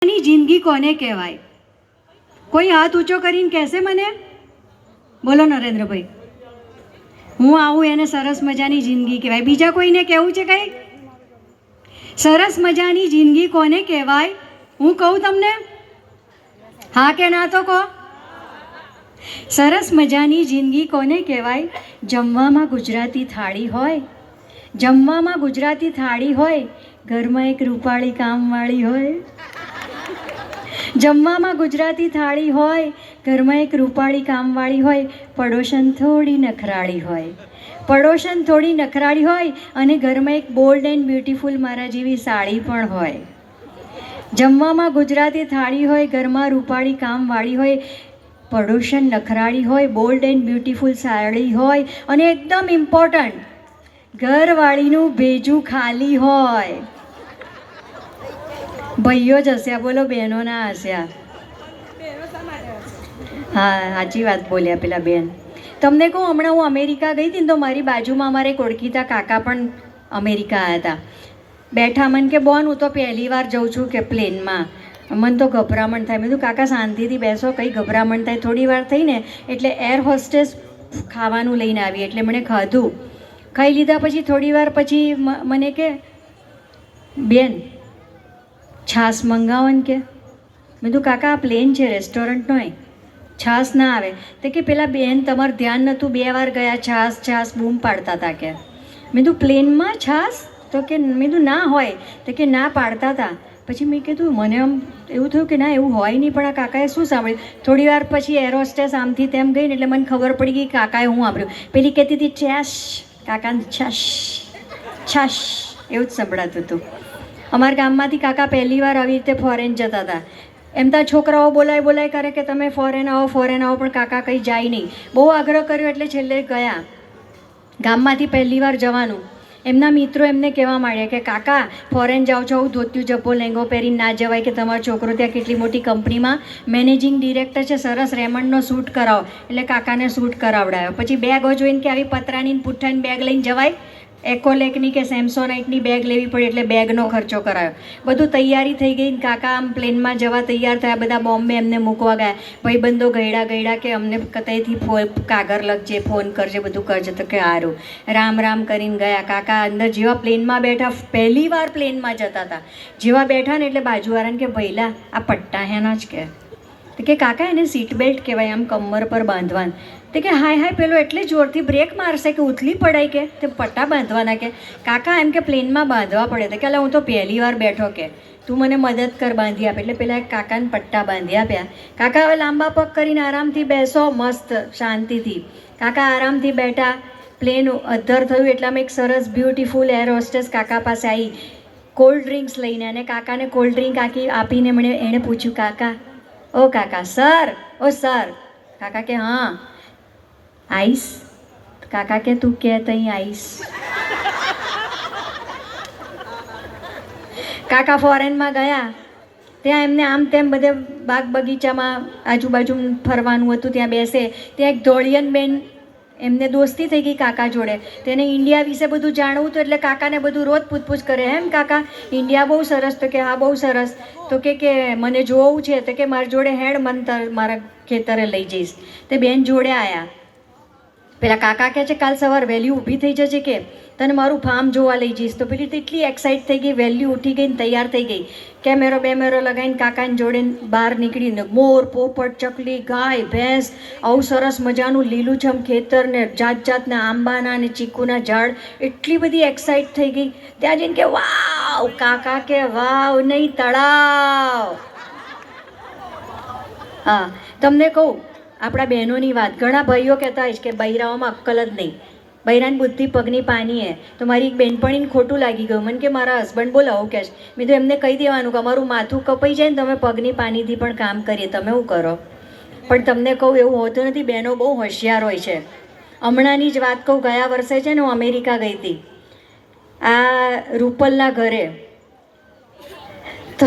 ની જિંદગી કોને કહેવાય? કોઈ હાથ ઊંચો કરીને કહેશે મને? બોલો નરેન્દ્રભાઈ. હું આવું એને સરસ મજાની જિંદગી કહેવાય. બીજા કોઈને કહેવું છે કંઈ? સરસ મજાની જિંદગી કોને કહેવાય? હું કહું તમને? હા કે ના તો કહો. સરસ મજાની જિંદગી કોને કહેવાય? જમવામાં ગુજરાતી થાળી હોય, જમવામાં ગુજરાતી થાળી હોય, ઘરમાં એક રૂપાળી કામવાળી હોય. જમવામાં ગુજરાતી થાળી હોય, ઘરમાં એક રૂપાળી કામવાળી હોય, પડોશન થોડી નખરાળી હોય, પડોશન થોડી નખરાળી હોય અને ઘરમાં એક બોલ્ડ એન્ડ બ્યુટીફુલ મારા જેવી સાડી પણ હોય. જમવામાં ગુજરાતી થાળી હોય, ઘરમાં રૂપાળી કામવાળી હોય, પડોશન નખરાળી હોય, બોલ્ડ એન્ડ બ્યુટીફુલ સાડી હોય અને એકદમ ઇમ્પોર્ટન્ટ ઘરવાળીનું ભેજું ખાલી હોય. ભાઈઓ જ હસ્યા, બોલો બહેનો ના હસ્યા? હા, સાચી વાત બોલ્યા પેલા બેન. તમને કહું, હમણાં હું અમેરિકા ગઈ હતી ને તો મારી બાજુમાં અમારે એક ઓળખીતા કાકા પણ અમેરિકા આવ્યા હતા. બેઠા, મને કે બોન હું તો પહેલી વાર જઉં છું કે પ્લેનમાં, મને તો ગભરામણ થાય. મેં કીધું કાકા શાંતિથી બેસો, કંઈ ગભરામણ થાય. થોડી વાર થઈને એટલે એર હોસ્ટેસ ખાવાનું લઈને આવી એટલે મને ખાધું. ખાઈ લીધા પછી થોડી વાર પછી મને કે બેન છાશ મંગાવો ને કે. મેં કીધું કાકા આ પ્લેન છે, રેસ્ટોરન્ટ નહીં, છાશ ના આવે. તો કે પેલા બેન તમારું ધ્યાન નહોતું, 2 વાર ગયા છાશ છાશ બૂમ પાડતા હતા કે. મેં કીધું પ્લેનમાં છાશ? તો કે મેં કીધું ના હોય. તો કે ના પાડતા હતા. પછી મેં કીધું, મને આમ એવું થયું કે ના એવું હોય નહીં, પણ આ કાકાએ શું સાંભળ્યું. થોડી વાર પછી એર હોસ્ટેસ આમથી તેમ ગઈ ને એટલે મને ખબર પડી ગઈ કાકાએ હું સાંભળ્યું. પેલી કહેતી હતી છાશ, કાકાને છાશ છાશ એવું જ સંભળાતું હતું. અમારા ગામમાંથી કાકા પહેલી વાર આવી રીતે ફોરેન જતા હતા. એમ ત્યાં છોકરાઓ બોલાય કરે કે તમે ફોરેન આવો ફોરેન આવો, પણ કાકા કંઈ જાય નહીં. બહુ આગ્રહ કર્યો એટલે છેલ્લે ગયા. ગામમાંથી પહેલી વાર જવાનું. એમના મિત્રો એમને કહેવા માંડ્યા કે કાકા ફોરેન જાઓ છો, આવું ધોતિયું જબ્બો લેંગો પહેરીને ના જવાય, કે તમારો છોકરો ત્યાં કેટલી મોટી કંપનીમાં મેનેજિંગ ડિરેક્ટર છે, સરસ રેમન્ડનો સૂટ કરાવો. એટલે કાકાને સૂટ કરાવડાવ્યો. પછી બેગો જોઈને કે આવી પતરાની પુઠ્ઠાની બેગ લઈને જવાય, એકોલેકની કે સેમસોનાઇટની બેગ લેવી પડે એટલે બેગનો ખર્ચો કરાયો. બધું તૈયારી થઈ ગઈ. કાકા આમ પ્લેનમાં જવા તૈયાર થયા. બધા બોમ્બે એમને મૂકવા ગયા. ભાઈબંધો ગયડા કે અમને કતઈથી કાગળ લખજે, ફોન કરજે, બધું કરજે. તો કે સારું. રામ રામ કરીને ગયા. કાકા અંદર જેવા પ્લેનમાં બેઠા, પહેલી વાર પ્લેનમાં જતા હતા, જેવા બેઠા ને એટલે બાજુવાળાને કે ભઈલા આ પટ્ટા હેના જ કે. તો કે કાકા એને સીટ બેલ્ટ કહેવાય, આમ કમર પર બાંધવાનું. તો કે હાય પેલો એટલે જોરથી બ્રેક મારશે કે ઉથલી પડાય કે તે પટ્ટા બાંધવાના કે. કાકા એમ કે પ્લેનમાં બાંધવા પડે. તો કે હું તો પહેલી વાર બેઠો કે, તું મને મદદ કર, બાંધી આપે. એટલે પેલા કાકાને પટ્ટા બાંધી આપ્યા. કાકા હવે લાંબા પગ કરીને આરામથી બેસો, મસ્ત શાંતિથી. કાકા આરામથી બેઠા. પ્લેન અધ્ધર થયું એટલામાં એક સરસ બ્યુટીફુલ એર હોસ્ટેસ કાકા પાસે આવી કોલ્ડ ડ્રિંક્સ લઈને. અને કાકાને કોલ્ડ ડ્રિંક આપીને એણે પૂછ્યું, કાકા ઓ કાકા સર, ઓ સર. કાકા કે હા. આઈસ? કાકા કે તું કે તઈ આઈસ. કાકા ફોરેનમાં ગયા. ત્યાં એમને આમ તેમ બધે બાગ બગીચામાં આજુબાજુ ફરવાનું હતું. ત્યાં બેસે, ત્યાં એક ધોળિયન બેન, એમને દોસ્તી થઈ ગઈ કાકા જોડે. તેને ઇન્ડિયા વિશે બધું જાણવું હતું એટલે કાકાને બધું રોજ પૂછપૂછ કરે. એમ કાકા ઇન્ડિયા બહુ સરસ? તો કે હા બહુ સરસ. તો કે મને જોવું છે. તો કે મારી જોડે હેડ, મને મારા ખેતરે લઈ જઈશ. તે બેન જોડે આવ્યા. પેલા કાકા કહે છે કાલ સવાર વહેલી ઊભી થઈ જજે કે તને મારું ફાર્મ જોવા લઈ જઈશ. તો પેલી તો એટલી એક્સાઇટ થઈ ગઈ, વહેલી ઉઠી ગઈ ને તૈયાર થઈ ગઈ. કેમેરો લગાવીને કાકાને જોડે બહાર નીકળીને મોર, પોપટ, ચકલી, ગાય, ભેંસ, આવું સરસ મજાનું લીલુંછમ ખેતર ને જાત જાતના આંબાના ને ચીકુના ઝાડ. એટલી બધી એક્સાઇટ થઈ ગઈ. ત્યાં જઈને કે વાવ. કાકા કે વાવ નહીં, તળાવ. હા, તમને કહું આપણા બહેનોની વાત. ઘણા ભાઈઓ કહેતા હોય કે બૈરાઓમાં અક્કલ જ નહીં, બૈરાની બુદ્ધિ પગની પાની હે. તો મારી એક બહેનપણીને ખોટું લાગી ગયું. મને કે મારા હસબન્ડ બોલ આવું કહે છે. મેં તો એમને કહી દેવાનું કે અમારું માથું કપાઈ જાય ને તમે પગની પાનીથી પણ કામ કરીએ, તમે શું કરો. પણ તમને કહું એવું હોતું નથી. બહેનો બહુ હોશિયાર હોય છે. હમણાંની જ વાત કહું, ગયા વર્ષે છે ને હું અમેરિકા ગઈ હતી આ રૂપલના ઘરે. તો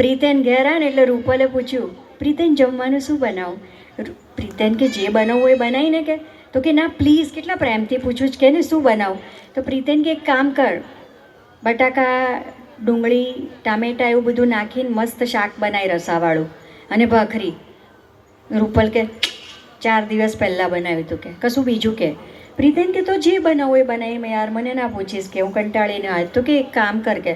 પ્રીતેન ઘેર આવ્યા ને એટલે રૂપલે પૂછ્યું, પ્રીતેન જમવાનું શું બનાવું? પ્રીતેન કે જે બનાવવું એ બનાવીને કે. તો કે ના પ્લીઝ, કેટલા પ્રેમથી પૂછું જ કે ને શું બનાવું. તો પ્રીતેન કે એક કામ કર, બટાકા ડુંગળી ટામેટાં એવું બધું નાખીને મસ્ત શાક બનાવી રસાવાળું અને ભાખરી. રૂપલ કે 4 દિવસ પહેલાં બનાવ્યું હતું, કે કશું બીજું કે. પ્રીતેન કે તો જે બનાવું એ બનાવી. મેં યાર મને ના પૂછીશ કે હું કંટાળીને આજ તો કે એક કામ કર કે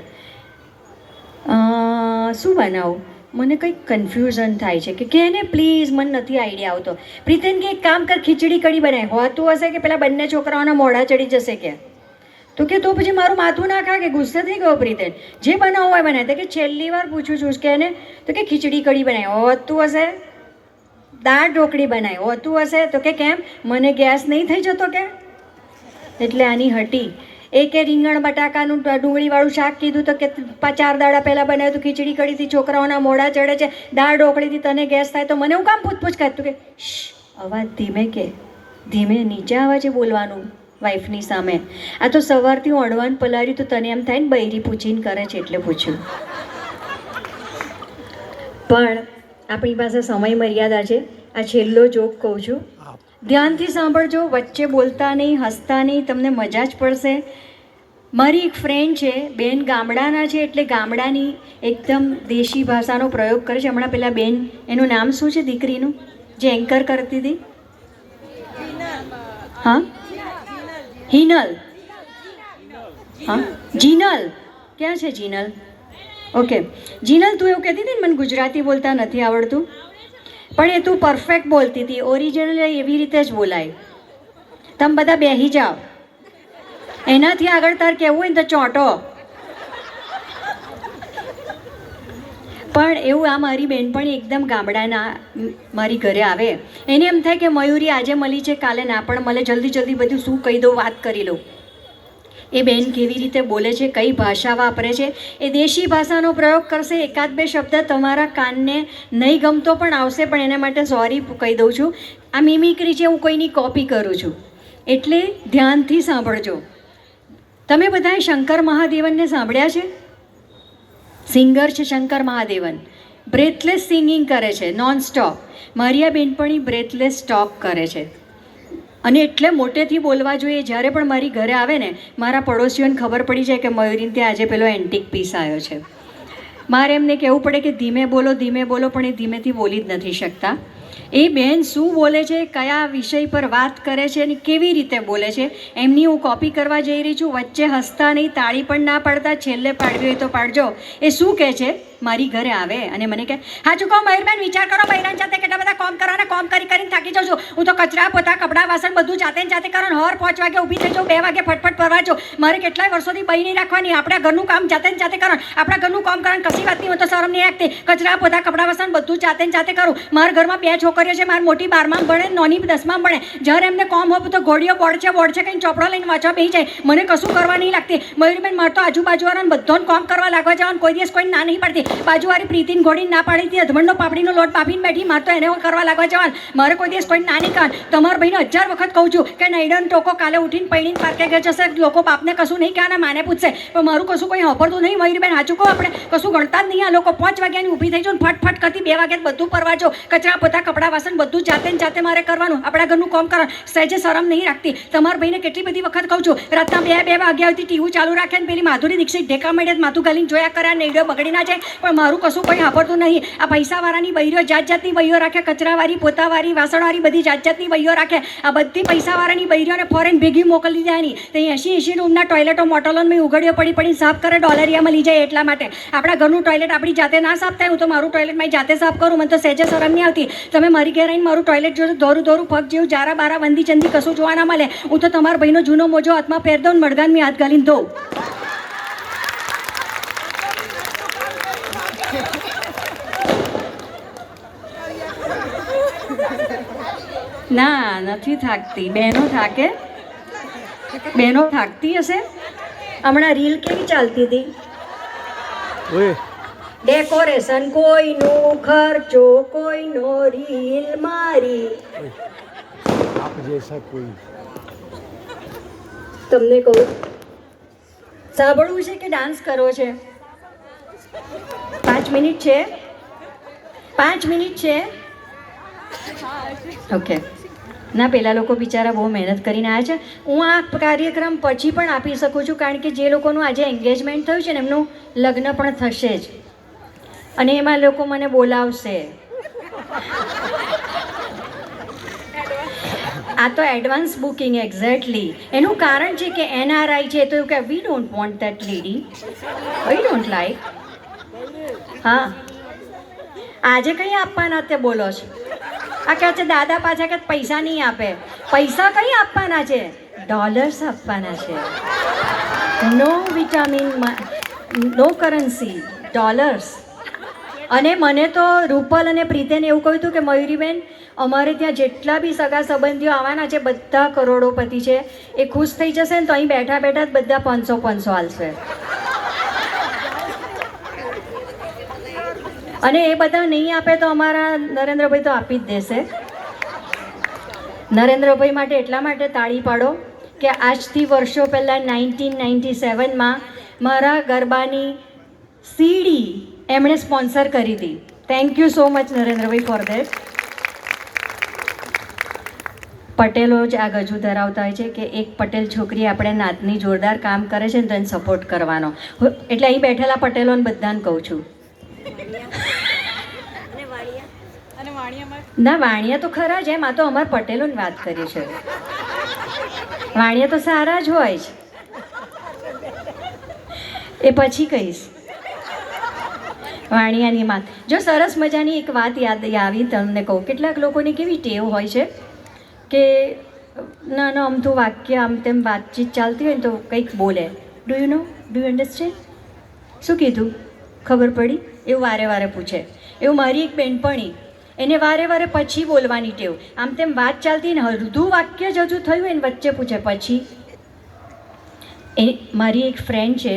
શું બનાવું, મને કંઈક કન્ફ્યુઝન થાય છે કે ને પ્લીઝ, મને નથી આઈડિયા આવતો. પ્રીતેન કે એક કામ કર, ખીચડી કઢી બનાય. હોતું હશે કે પેલા બંને છોકરાઓના મોઢા ચડી જશે કે. તો કે તો પછી મારું માથું ના ખા, કે ગુસ્સે થઈ ગયો પ્રીતેન. જે બનાવવું હોય બનાય. તો કે છેલ્લી વાર પૂછું છું કે ને, તો કે ખીચડી કઢી બનાય. હોતું હશે. દાળ ઢોકળી બનાય. હોતું હશે. તો કે કેમ, મને ગેસ નહીં થઈ જતો કે. એટલે આની હટી. એકે રીંગણ બટાકાનું ડુંગળીવાળું શાક કીધું તો કે 4 દાડા પહેલાં બનાવ્યું તો ખીચડી કઢીથી છોકરાઓના મોઢા ચડે છે. દાળ ઢોકળીથી તને ગેસ થાય તો મને હું કામ પૂછપૂછ કરતું કે અવાજ ધીમે કે ધીમે નીચે અવાજે બોલવાનું વાઈફની સામે. આ તો સવારથી હું અડવાન પલાર્યું તો તને એમ થાય ને બૈરી પૂછીને કરે છે એટલે પૂછ્યું. પણ આપણી પાસે સમય મર્યાદા છે. આ છેલ્લો જોક કહું છું, ધ્યાનથી સાંભળજો. વચ્ચે બોલતા નહીં, હસતા નહીં, તમને મજા જ પડશે. મારી એક ફ્રેન્ડ છે, બેન ગામડાના છે, એટલે ગામડાની એકદમ દેશી ભાષાનો પ્રયોગ કરે છે. હમણાં પેલા બેન, એનું નામ શું છે દીકરીનું, જે એન્કર કરતી હતી? હા, હિનલ. હા, જીનલ. ક્યાં છે જીનલ? ઓકે જીનલ, તું એવું કહેતી હતી ને મને ગુજરાતી બોલતા નથી આવડતું, પણ એ તું પરફેક્ટ બોલતી હતી. ઓરિજિનલ એવી રીતે જ બોલાય. તમે બધા બેસી જાઓ. એનાથી આગળ તાર કહેવું હોય ને તો ચોંટો. પણ એવું આ મારી બેનપણી એકદમ ગામડાના મારી ઘરે આવે, એને એમ થાય કે મયુરી આજે મળી છે, કાલે ના પણ મળે, જલ્દી જલ્દી બધું શું કહી દઉં, વાત કરી લઉં. એ બેન કેવી રીતે બોલે છે, કઈ ભાષા વાપરે છે, એ દેશી ભાષાનો પ્રયોગ કરશે. એકાદ બે શબ્દ તમારા કાનને નહીં ગમતો પણ આવશે, પણ એના માટે સોરી કહી દઉં છું. આ મિમિક્રી છે, હું કોઈની કોપી કરું છું, એટલે ધ્યાનથી સાંભળજો. તમે બધાએ શંકર મહાદેવનને સાંભળ્યા છે? સિંગર છે શંકર મહાદેવન. બ્રેથલેસ સિંગિંગ કરે છે, નોન સ્ટોપ. મારી આ બેનપણી બ્રેથલેસ ટોક કરે છે, અને એટલે મોટેથી બોલવા જોઈએ. જ્યારે પણ મારી ઘરે આવે ને, મારા પડોશીઓને ખબર પડી જાય કે મયુરીને ત્યાં આજે પેલો એન્ટિક પીસ આવ્યો છે. મારે એમને કહેવું પડે કે ધીમે બોલો, ધીમે બોલો, પણ એ ધીમેથી બોલી જ નથી શકતા. એ બેન શું બોલે છે, કયા વિષય પર વાત કરે છે અને કેવી રીતે બોલે છે, એમની હું કોપી કરવા જઈ રહી છું. વચ્ચે હસતા નહીં, તાળી પણ ના પાડતા, છેલ્લે પાડવી હોય તો પાડજો. એ શું કહે છે, મારી ઘરે આવે અને મને કહે, હા ચૂકો મયુરબેન, વિચાર કરો બૈરાન જાતે કેટલા બધા કોમ કરો, અને કોમ કરી કરીને થાકી જાઉં છું. હું તો કચરા પોતા કપડાં વાસણ બધું જાતે ને જાતે કરો. હર 5 વાગે ઊભી થઈ જાઉં, 2 વાગે ફટફટ ફરવા જાઉં. મારે કેટલાય વર્ષોથી બઈ નહીં રાખવાની. આપણા ઘરનું કામ જાતે ને જાતે કરો. આપણા ઘરનું કામ કરવાની કશી વાત નહીં, હું તો શરમ નહીં રાખતી. કચરા પોતા કપડાં વાસણ બધું જાતે ને જાતે કરું. મારા ઘરમાં 2 છોકરીઓ છે, મારી મોટી 12માં ભણે, નાની 10માં ભણે. જ્યારે એમને કોમ હોય તો ઘોડીઓ બોર્ડ છે કંઈ ચોપડો લઈને વાંચવા બેસી જાય. મને કશું કરવા નહીં લાગતી. મયુરીબેન, મારે તો આજુબાજુવાળાને બધાને કોમ કરવા લાગવા જવાનું, કોઈ દિવસ કોઈ ના નહીં પડતી. બાજુવાળી પ્રીતિને ઘોડીને ના પાડી હતી, અધમણનો પાપડીનો લોટ બાફીને બેઠી, મારે તો એને કરવા લાગવા જવાનું. મારે કોઈ દિવસ કોઈ ના નહીં કરવાનું. તમારા ભાઈને 1000 વખત કહું છું કે નૈડન ટોકો કાલે ઉઠીને પૈણીને પાર્કે ગયા જશે. લોકો બાપને કશું નહીં કહેવાના, માને પૂછશે, પણ મારું કશું કોઈ વાપરતું નહીં. મયુરીબેન સાચું કહો, આપણે કશું ગણતા જ નહીં. આ લોકો 5 વાગ્યાની ઊભી થઈ જાઉં, ફટફટ કરતી 2 વાગ્યા બધું પરવા જાઉં. કચરા પોતા કપડાં વાસણ બધું જાતે ને જાતે મારે કરવાનું. આપણા ઘરનું કામ કરવાનું. સહેજે શરમ નહીં રાખતી. તમારા ભાઈને કેટલી બધી વખત કહું છું, રાતના 2 વાગ્યા સુધી ટીવી ચાલુ રાખે ને પેલી માધુરી દીક્ષિત ઢેકા મળે માથું ગાલીને જોયા કરે, નેડો બગડી ના જાય, પણ મારું કશું કોઈ વાપરતું નહીં. આ પૈસાવાળાની બૈરીઓ જાત જાતની બૈરીઓ રાખે, કચરાવાળી, પોતાવાળી, વાસણવાળી, બધી જાત જાતની બૈરીઓ રાખે. આ બધી પૈસાવાળાની બૈરીઓને ફોરેન ભેગી મોકલી દેવાની. તો 80 રૂમના ટોયલેટો મોટલોમાં ઉઘડીઓ પડી સાફ કરે, ડોલરિયામાં લઈ જાય. એટલા માટે આપણા ઘરનું ટોયલેટ આપણી જાતે ના સાફ થાય. હું તો મારું ટોયલેટ મારી જાતે સાફ કરું, મને તો સહેજે શરમ નહીં આવતી. તમે મારી ઘેર આવીને મારું ટોયલેટ જોજો, દોરું પગ જેવું જારા બારા વંદી ચંદી કશું જોવા ના મળે. હું તો તમારા ભાઈનો જૂનો મોજો હાથમાં પહેર દઉં, મડગાન મેં હાથ ગાલીને દઉં. ના, નથી થાકતી. બહેનો થાકે, બહેનો થાકતી હશે. હમણાં રીલ કેવી ચાલતી હતી, ડેકોરેશન કોઈનું, ખર્ચો કોઈનો, રીલ મારી. તમને કહું, સાંભળવું છે કે ડાન્સ કરવો છે? 5 મિનિટ છે, 5 મિનિટ છે. ઓકે, ના, પેલા લોકો બિચારા બહુ મહેનત કરીને આવ્યા છે. હું આ કાર્યક્રમ પછી પણ આપી શકું છું, કારણ કે જે લોકોનું આજે એન્ગેજમેન્ટ થયું છે ને એમનું લગ્ન પણ થશે જ, અને એમાં લોકો મને બોલાવશે. આ તો એડવાન્સ બુકિંગ એક્ઝેક્ટલી. એનું કારણ છે કે NRI છે, તો એવું કે we don't want that lady, we don't like. હા, આજે કંઈ આપવાના તે બોલો છો? આ કહે છે દાદા પાછા કે પૈસા નહીં આપે. પૈસા કઈ આપવાના છે? ડોલર્સ આપવાના છે. નો વિટામિન, નો કરન્સી, ડોલર્સ. અને મને તો રૂપલ અને પ્રીતેને એવું કહ્યું હતું કે મયુરીબેન, અમારે ત્યાં જેટલા બી સગા સંબંધીઓ આવવાના છે બધા કરોડોપતિ છે, એ ખુશ થઈ જશે ને તો અહીં બેઠા બેઠા જ બધા 500 હાલશે. અને એ બધા નહીં આપે તો અમારા નરેન્દ્રભાઈ તો આપી જ દેશે. નરેન્દ્રભાઈ માટે એટલા માટે તાળી પાડો કે આજથી વર્ષો પહેલાં 1997માં મારા ગરબાની સીડી એમણે સ્પોન્સર કરી હતી. Thank you so much Narendrabhai for that. પટેલો જ આ ગજુ ધરાવતા હોય છે કે એક પટેલ છોકરી આપણે નાતની જોરદાર કામ કરે છે ને તો એને સપોર્ટ કરવાનો. એટલે અહીં બેઠેલા પટેલોને બધાને કહું છું. ના, વાણિયા તો ખરા જ, એમ આ તો અમારા પટેલોની વાત કરી છે. વાણિયા તો સારા જ હોય છે, એ પછી કહીશ. વાણિયાની વાત, જો સરસ મજાની એક વાત યાદ આવી તમને કહું. કેટલાક લોકોની કેવી ટેવ હોય છે કે નાનું અમથું વાક્ય આમ તેમ વાતચીત ચાલતી હોય ને તો કંઈક બોલે, do you know, do you understand, શું કીધું, ખબર પડી, એવું વારે વારે પૂછે. એવું મારી એક બેનપણી, એને વારે વારે પછી બોલવાની ટેવ. આમ તેમ વાત ચાલતી ને અડધું વાક્ય જ હજુ થયું એને વચ્ચે પૂછે પછી. એ મારી એક ફ્રેન્ડ છે,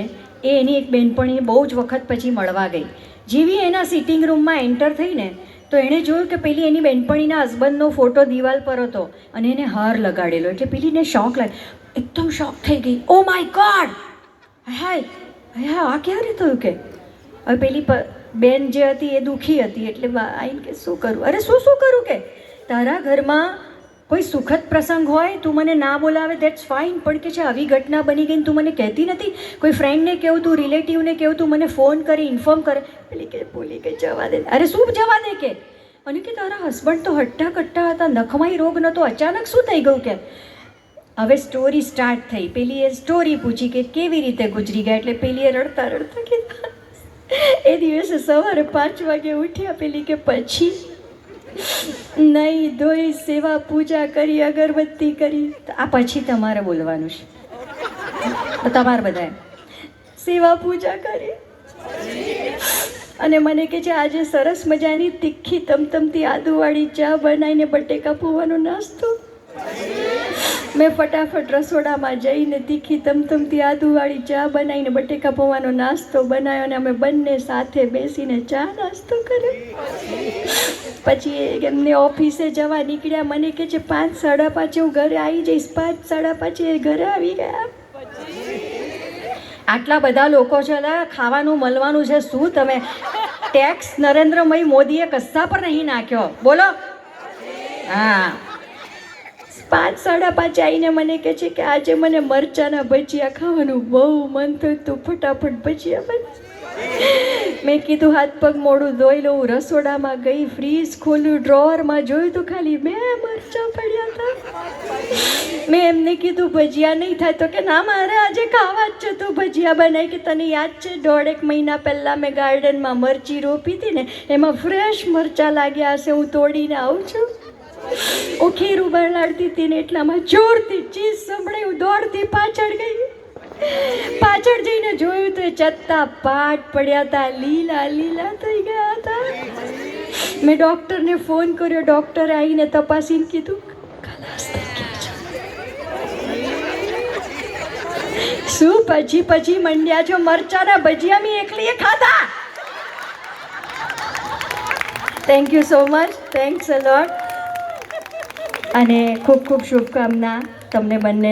એ એની એક બેનપણી બહુ જ વખત પછી મળવા ગઈ. જેવી એના સિટિંગ રૂમમાં એન્ટર થઈને તો એણે જોયું કે પેલી એની બેનપણીના હસબન્ડનો ફોટો દિવાલ પર હતો અને એને હાર લગાડેલો. એટલે પેલીને શોક લાગે, એકદમ શોક થઈ ગઈ. ઓ માય ગોડ, હાય હા, આ ક્યારે થયું કે? હવે પેલી બેન જે હતી એ દુઃખી હતી, એટલે આવીને કે શું કરું? અરે શું કરું કે તારા ઘરમાં કોઈ સુખદ પ્રસંગ હોય, તું મને ના બોલાવે દેટ્સ ફાઇન, પણ કે છે આવી ઘટના બની ગઈ તું મને કહેતી નથી, કોઈ ફ્રેન્ડને કેવું, તું રિલેટિવને કેવું, તું મને ફોન કરી ઇન્ફોર્મ કરે. પેલી કે બોલી કે જવા દે. અરે શું જવા દે કે? અને કે તારા હસબન્ડ તો હટ્ટા કટ્ટા હતા, નખમાઈ રોગ નહોતો, અચાનક શું થઈ ગયું કે? હવે સ્ટોરી સ્ટાર્ટ થઈ. પેલી એ સ્ટોરી પૂછી કે કેવી રીતે ગુજરી ગયા. એટલે પેલીએ રડતા રડતા કીધું એ દિવસે સવારે 5 વાગે ઉઠ્યા. પેલી કે પછી નહીં ધોઈ, સેવા પૂજા કરી, અગરબત્તી કરી. આ પછી તમારે બોલવાનું છે, તો તમારે બધાએ સેવા પૂજા કરી. અને મને કે છે આજે સરસ મજાની તીખી તમતમતી આદુવાળી ચા બનાવીને બટેકા પૌવાનો નાસ્તો. મેં ફટાફટ રસોડામાં જઈને તીખી તમતમતી આદુવાળી ચા બનાવીને બટેકા પૌવાનો નાસ્તો બનાવ્યો અને અમે બંને સાથે બેસીને ચા નાસ્તો કર્યો. પછી એમને ઓફિસે જવા નીકળ્યા. મને કે છે 5, 5:30 હું ઘરે આવી જઈશ. 5, 5:30 ઘરે આવી ગયા. આટલા બધા લોકો છે, ખાવાનું મળવાનું છે શું? તમે ટેક્સ નરેન્દ્રભાઈ મોદીએ કશા પર નહીં નાખ્યો, બોલો. હા, 5, 5:30 આવીને મને કહે છે કે આજે મને મરચાના ભજીયા ખાવાનું બહુ મન થયું, તું ફટાફટ ભજીયા બન. મેં કીધું હાથ પગ મોઢું ધોઈ લઉં. રસોડામાં ગઈ, ફ્રીજ ખોલ્યું, ડ્રોવરમાં જોયું તો ખાલી 2 મરચાં પડ્યા હતા. મેં એમને કીધું ભજીયા નહીં થાય, તો કે ના મારે આજે ખાવા જ છે, તું ભજીયા બનાવી. કે તને યાદ છે 1.5 મહિના પહેલાં મેં ગાર્ડનમાં મરચી રોપી હતી ને, એમાં ફ્રેશ મરચાં લાગ્યા હશે, હું તોડીને આવું છું. હું ખીરું બનાડતી હતી ને એટલામાં જોરથી ચીઝ સંભળાઈ, હું દોડતી પાછળ ગઈ. પાછળ જઈને જોયું તો એ ચત્તા પાટ પડ્યા હતા, લીલા લીલા થઈ ગયા હતા. મેં ડૉક્ટરને ફોન કર્યો. ડૉક્ટરે આવીને તપાસીને કીધું ખલાસ થઈ ગયા છો. શું પછી મંડ્યા છો? મરચાના ભજીયા મેં એકલીએ ખાધા. Thank you so much, thanks a lot. અને ખૂબ ખૂબ શુભકામના તમને બંને.